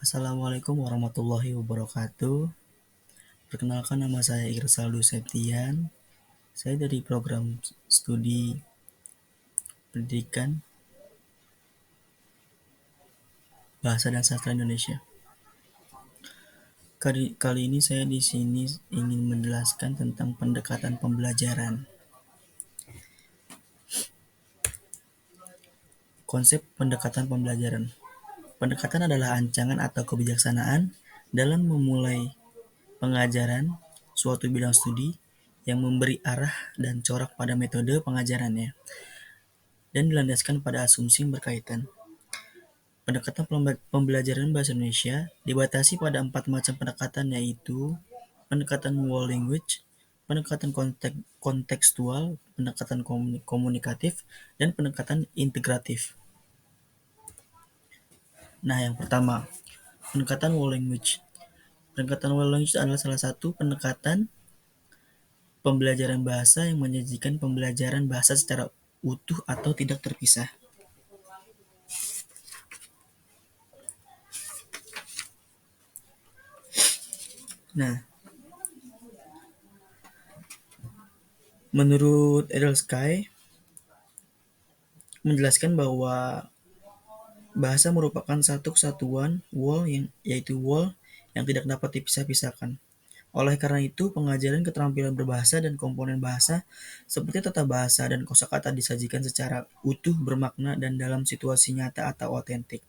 Assalamualaikum warahmatullahi wabarakatuh. Perkenalkan, nama saya Irsaldo Septian. Saya dari program studi pendidikan Bahasa dan Sastra Indonesia. Kali ini saya di sini ingin menjelaskan tentang pendekatan pembelajaran. Konsep pendekatan pembelajaran. Pendekatan adalah ancaman atau kebijaksanaan dalam memulai pengajaran suatu bidang studi yang memberi arah dan corak pada metode pengajarannya dan dilandaskan pada asumsi yang berkaitan. Pendekatan pembelajaran bahasa Indonesia dibatasi pada 4 macam pendekatan, yaitu pendekatan whole language, pendekatan kontekstual, pendekatan komunikatif, dan pendekatan integratif. Nah, yang pertama, pendekatan whole language. Pendekatan whole language adalah salah satu pendekatan pembelajaran bahasa yang menyajikan pembelajaran bahasa secara utuh atau tidak terpisah. Nah, menurut Edelsky menjelaskan bahwa bahasa merupakan satu kesatuan yaitu whole yang tidak dapat dipisah-pisahkan. Oleh karena itu, pengajaran keterampilan berbahasa dan komponen bahasa seperti tata bahasa dan kosakata disajikan secara utuh, bermakna, dan dalam situasi nyata atau otentik.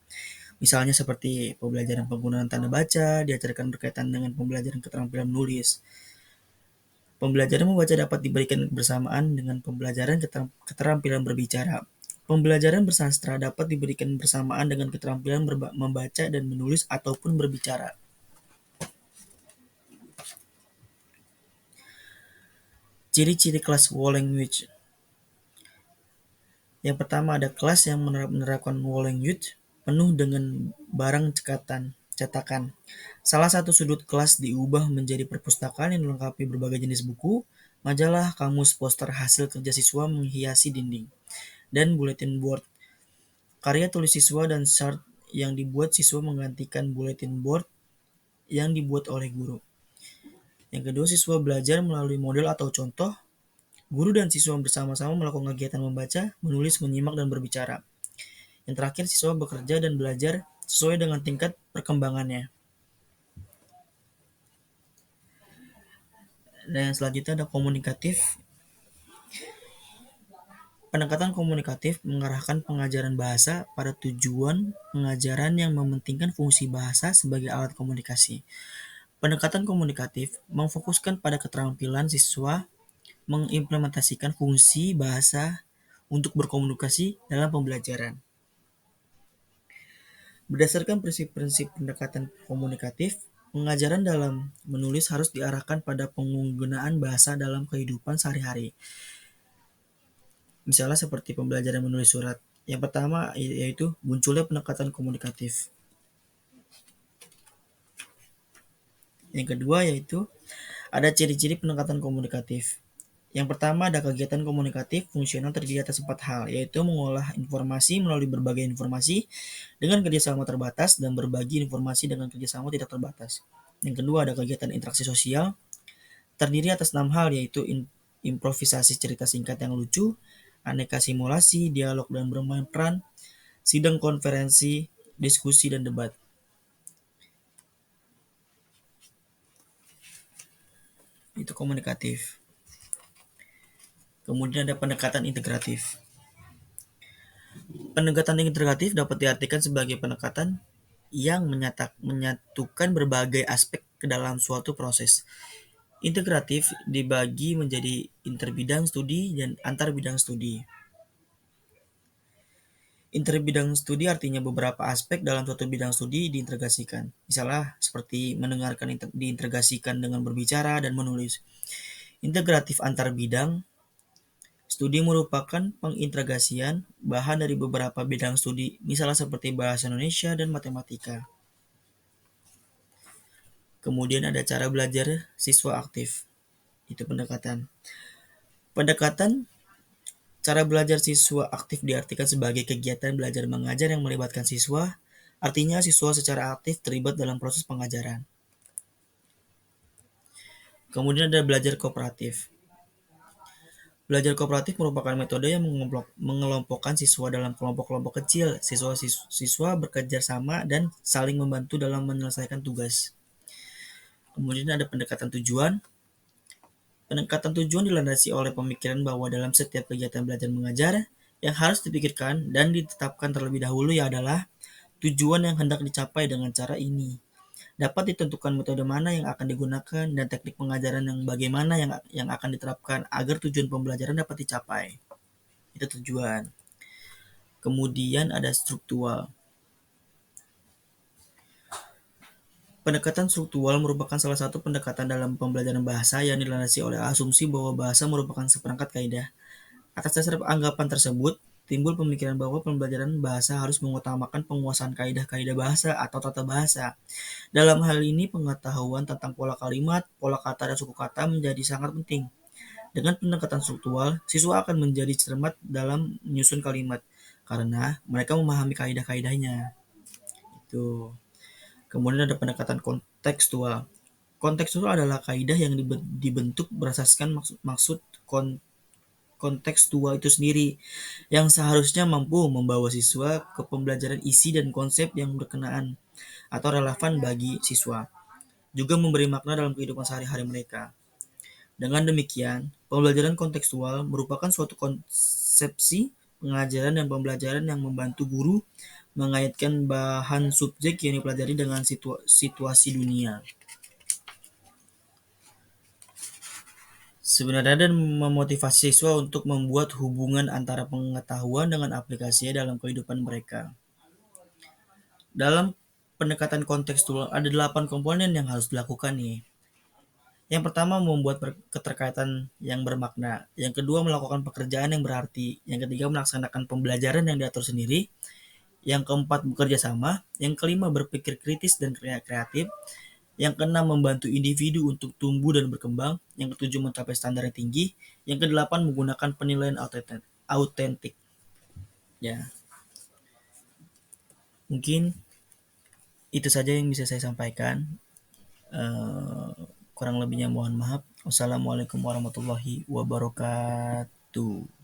Misalnya seperti pembelajaran penggunaan tanda baca diajarkan berkaitan dengan pembelajaran keterampilan menulis. Pembelajaran membaca dapat diberikan bersamaan dengan pembelajaran keterampilan berbicara. Pembelajaran bersastra dapat diberikan bersamaan dengan keterampilan membaca dan menulis ataupun berbicara. Ciri-ciri kelas whole language. Yang pertama, ada kelas yang menerapkan whole language penuh dengan barang cetakan. Salah satu sudut kelas diubah menjadi perpustakaan yang dilengkapi berbagai jenis buku, majalah, kamus, poster hasil kerja siswa menghiasi dinding, dan bulletin board. Karya tulis siswa dan chart yang dibuat siswa menggantikan bulletin board yang dibuat oleh guru. Yang kedua, siswa belajar melalui model atau contoh. Guru dan siswa bersama-sama melakukan kegiatan membaca, menulis, menyimak, dan berbicara. Yang terakhir, siswa bekerja dan belajar sesuai dengan tingkat perkembangannya. Dan yang selanjutnya ada komunikatif. Pendekatan komunikatif mengarahkan pengajaran bahasa pada tujuan pengajaran yang mementingkan fungsi bahasa sebagai alat komunikasi. Pendekatan komunikatif memfokuskan pada keterampilan siswa mengimplementasikan fungsi bahasa untuk berkomunikasi dalam pembelajaran. Berdasarkan prinsip-prinsip pendekatan komunikatif, pengajaran dalam menulis harus diarahkan pada penggunaan bahasa dalam kehidupan sehari-hari. Misalnya seperti pembelajaran menulis surat. Yang pertama yaitu munculnya pendekatan komunikatif. Yang kedua yaitu ada ciri-ciri pendekatan komunikatif. Yang pertama, ada kegiatan komunikatif fungsional terdiri atas 4 hal, yaitu mengolah informasi melalui berbagai informasi dengan kerjasama terbatas dan berbagi informasi dengan kerjasama tidak terbatas. Yang kedua, ada kegiatan interaksi sosial terdiri atas 6 hal, yaitu improvisasi cerita singkat yang lucu, aneka simulasi, dialog dan bermain peran, sidang konferensi, diskusi, dan debat. Itu komunikatif. Kemudian ada pendekatan integratif. Pendekatan integratif dapat diartikan sebagai pendekatan yang menyatukan berbagai aspek ke dalam suatu proses. Integratif dibagi menjadi interbidang studi dan antar bidang studi. Interbidang studi artinya beberapa aspek dalam suatu bidang studi diintegrasikan. Misalnya seperti mendengarkan diintegrasikan dengan berbicara dan menulis. Integratif antar bidang studi merupakan pengintegrasian bahan dari beberapa bidang studi, misalnya seperti bahasa Indonesia dan matematika. Kemudian ada cara belajar siswa aktif. Itu pendekatan. Pendekatan cara belajar siswa aktif diartikan sebagai kegiatan belajar mengajar yang melibatkan siswa Artinya siswa secara aktif terlibat dalam proses pengajaran. Kemudian ada belajar kooperatif. Belajar kooperatif merupakan metode yang mengelompokkan siswa dalam kelompok-kelompok kecil. Siswa bekerja sama dan saling membantu dalam menyelesaikan tugas. Kemudian ada pendekatan tujuan. Pendekatan tujuan dilandasi oleh pemikiran bahwa dalam setiap kegiatan belajar mengajar, yang harus dipikirkan dan ditetapkan terlebih dahulu adalah tujuan yang hendak dicapai dengan cara ini. Dapat ditentukan metode mana yang akan digunakan dan teknik pengajaran yang bagaimana yang akan diterapkan agar tujuan pembelajaran dapat dicapai. Itu tujuan. Kemudian ada struktural. Pendekatan struktural merupakan salah satu pendekatan dalam pembelajaran bahasa yang dilandasi oleh asumsi bahwa bahasa merupakan seperangkat kaidah. Atas dasar anggapan tersebut, timbul pemikiran bahwa pembelajaran bahasa harus mengutamakan penguasaan kaidah-kaidah bahasa atau tata bahasa. Dalam hal ini, pengetahuan tentang pola kalimat, pola kata, dan suku kata menjadi sangat penting. Dengan pendekatan struktural, siswa akan menjadi cermat dalam menyusun kalimat, karena mereka memahami kaidah-kaidahnya. Itu. Kemudian ada pendekatan kontekstual. Kontekstual adalah kaidah yang dibentuk berdasarkan maksud kontekstual itu sendiri, yang seharusnya mampu membawa siswa ke pembelajaran isi dan konsep yang berkenaan atau relevan bagi siswa, juga memberi makna dalam kehidupan sehari-hari mereka. Dengan demikian, pembelajaran kontekstual merupakan suatu konsepsi pengajaran dan pembelajaran yang membantu guru mengaitkan bahan subjek yang dipelajari dengan situasi dunia. Sebenarnya dan memotivasi siswa untuk membuat hubungan antara pengetahuan dengan aplikasinya dalam kehidupan mereka. Dalam pendekatan kontekstual ada 8 komponen yang harus dilakukan nih. Yang pertama, membuat keterkaitan yang bermakna. Yang kedua, melakukan pekerjaan yang berarti. Yang ketiga, melaksanakan pembelajaran yang diatur sendiri. Yang keempat, bekerja sama. Yang kelima, berpikir kritis dan kreatif. Yang keenam, membantu individu untuk tumbuh dan berkembang. Yang ketujuh, mencapai standar yang tinggi. Yang kedelapan, menggunakan penilaian autentik. Ya, mungkin itu saja yang bisa saya sampaikan. Kurang lebihnya mohon maaf. Wassalamualaikum warahmatullahi wabarakatuh.